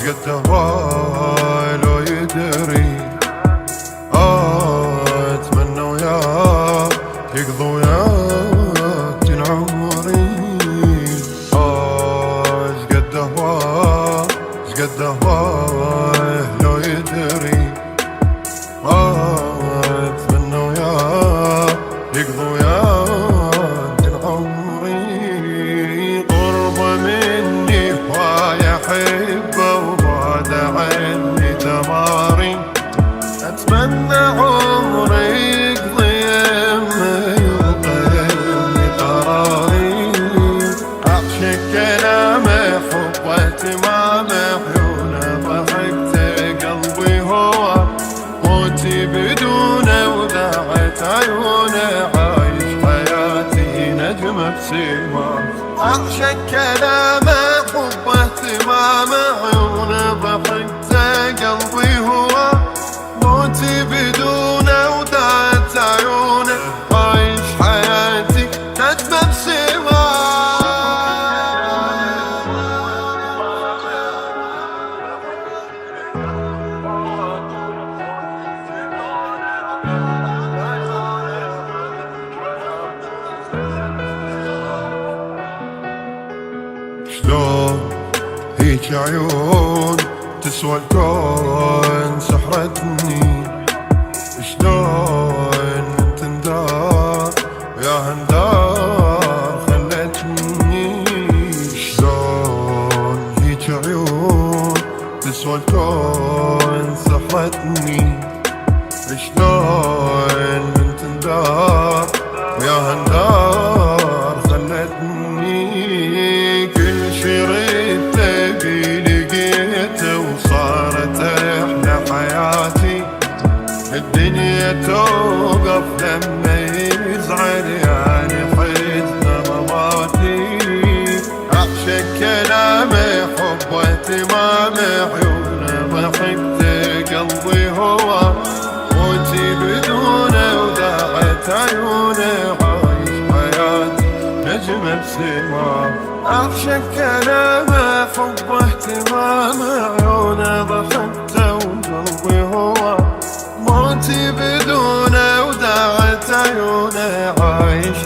قد هواي لو يدري اتمنى وياك يقضي وياك عمري. قد هواي لو يدري اتمنى وياك يقضي وياك عمري. قربه مني هواي احبه وبعد عني تماري. اتمنى عمري يقضي يمه يلقيني قراري. اعشق كلامه حبه تمامه عيونه ضحكته قلبي هو موتي بدونه وداعت عيونه عايش حياتي نجمه بسماه. اعشق كلامه حبه تمامه عيونه ضحكته قلبي هو موتي بدونه وداعت عيونه عايش حياتي نجمه بسماه. شلون هيج عيون تسوى الكون سحرتني. شلون من تندار ويا هندار خلتني. شلون هيج عيون تسوى الكون سحرتني. شلون من تندار ويا هندار خلتني. كل شي ردته بي لقيته وصارت احلى حياتي. الدنيا توقف لما يزعل يعني حزن مماتي. اعشق كلامه حبه تمامه عيونه ضحكته قلبي هو موتي بدونه وداعت عيونه عايش حياتي نجمه بسماه. اعشق كلامه حبه تمامه عيونه ضحكته وقلبي هو موتي بدونه وداعت عيونه عايش